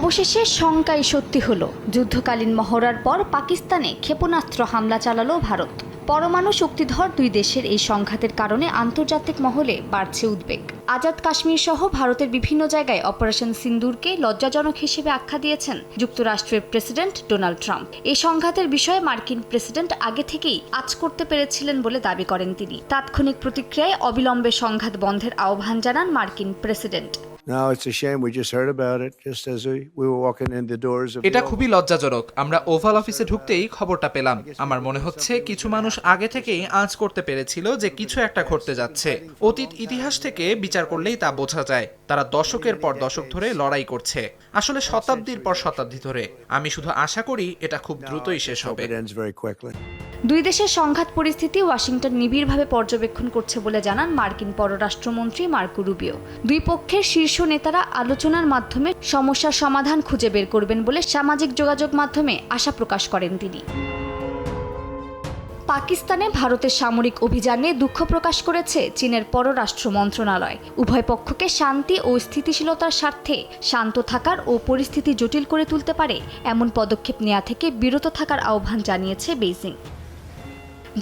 অবশেষে শঙ্কাই সত্যি হলো। যুদ্ধকালীন মহড়ার পর পাকিস্তানে ক্ষেপণাস্ত্র হামলা চালালো ভারত। পরমাণু শক্তিধর দুই দেশের এই সংঘাতের কারণে আন্তর্জাতিক মহলে বাড়ছে উদ্বেগ। আজাদ কাশ্মীর সহ ভারতের বিভিন্ন জায়গায় অপারেশন সিন্দুরকে লজ্জাজনক হিসেবে আখ্যা দিয়েছেন যুক্তরাষ্ট্রের প্রেসিডেন্ট ডোনাল্ড ট্রাম্প। এই সংঘাতের বিষয়ে মার্কিন প্রেসিডেন্ট আগে থেকেই আঁচ করতে পেরেছিলেন বলে দাবি করেন তিনি। তাৎক্ষণিক প্রতিক্রিয়ায় অবিলম্বে সংঘাত বন্ধের আহ্বান জানান মার্কিন প্রেসিডেন্ট। এটা খুবই লজ্জাজনক। আমরা ওভাল অফিসে ঢুকতেই খবরটা পেলাম। আমার মনে হচ্ছে কিছু মানুষ আগে থেকেই আঁচ করতে পেরেছিল যে কিছু একটা ঘটতে যাচ্ছে। অতীত ইতিহাস থেকে বিচার করলেই তা বোঝা যায়। তারা দশকের পর দশক ধরে লড়াই করছে, আসলে শতাব্দীর পর শতাব্দী ধরে। আমি শুধু আশা করি এটা খুব দ্রুতই শেষ হবে। দুই দেশের সংঘাত পরিস্থিতি ওয়াশিংটন নিবিড়ভাবে পর্যবেক্ষণ করছে বলে জানান মার্কিন পররাষ্ট্রমন্ত্রী মার্কো রুবিও। দুই পক্ষের শীর্ষ নেতারা আলোচনার মাধ্যমে সমস্যার সমাধান খুঁজে বের করবেন বলে সামাজিক যোগাযোগ মাধ্যমে আশা প্রকাশ করেন তিনি। পাকিস্তানে ভারতের সামরিক অভিযানে দুঃখ প্রকাশ করেছে চীনের পররাষ্ট্র মন্ত্রণালয়। উভয় পক্ষকে শান্তি ও স্থিতিশীলতার স্বার্থে শান্ত থাকার ও পরিস্থিতি জটিল করে তুলতে পারে এমন পদক্ষেপ নেওয়া থেকে বিরত থাকার আহ্বান জানিয়েছে বেইজিং।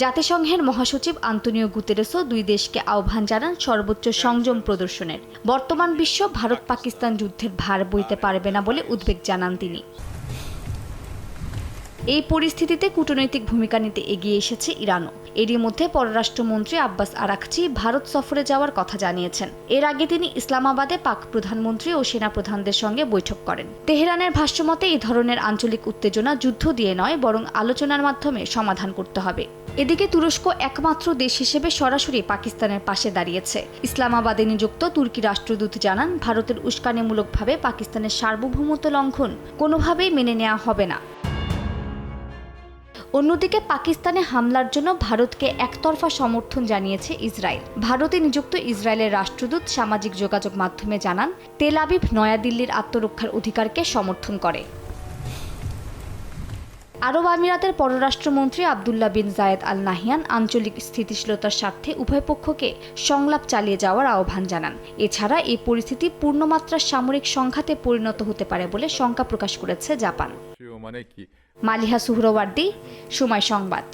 জাতিসংঘের মহাসচিব আন্তোনিও গুতেরেসও দুই দেশকে আহ্বান জানান সর্বোচ্চ সংযম প্রদর্শনের। বর্তমান বিশ্ব ভারত পাকিস্তান যুদ্ধের ভার বইতে পারবে না বলে উদ্বেগ জানান তিনি। এই পরিস্থিতিতে কূটনৈতিক ভূমিকা নিতে এগিয়ে এসেছে ইরানও। এরই মধ্যে পররাষ্ট্রমন্ত্রী আব্বাস আরাকচি ভারত সফরে যাওয়ার কথা জানিয়েছেন। এর আগে তিনি ইসলামাবাদে পাক প্রধানমন্ত্রী ও সেনাপ্রধানদের সঙ্গে বৈঠক করেন। তেহরানের ভাষ্যমতে এই ধরনের আঞ্চলিক উত্তেজনা যুদ্ধ দিয়ে নয়, বরং আলোচনার মাধ্যমে সমাধান করতে হবে। এদিকে তুরস্ক একমাত্র দেশ হিসেবে সরাসরি পাকিস্তানের পাশে দাঁড়িয়েছে। ইসলামাবাদে নিযুক্ত তুর্কি রাষ্ট্রদূত জানান, ভারতের উস্কানিমূলকভাবে পাকিস্তানের সার্বভৌমত্ব লঙ্ঘন কোনোভাবেই মেনে নেওয়া হবে না। অন্যদিকে পাকিস্তানে হামলার জন্য ভারতকে একতরফা সমর্থন জানিয়েছে ইসরায়েল। ভারতে নিযুক্ত ইসরায়েলের রাষ্ট্রদূত সামাজিক যোগাযোগ মাধ্যমে জানান, তেল আবিব নয়াদিল্লির আত্মরক্ষার অধিকারকে সমর্থন করে। আরব আমিরাতের পররাষ্ট্রমন্ত্রী আবদুল্লাহ বিন জায়েদ আল নাহিয়ান আঞ্চলিক স্থিতিশীলতার স্বার্থে উভয় পক্ষকে সংলাপ চালিয়ে যাওয়ার আহ্বান জানান। এছাড়া এই পরিস্থিতি পূর্ণমাত্রার সামরিক সংঘাতে পরিণত হতে পারে বলে শঙ্কা প্রকাশ করেছে জাপান। মালিহা সুহরাওয়ার্দী, সময় সংবাদ।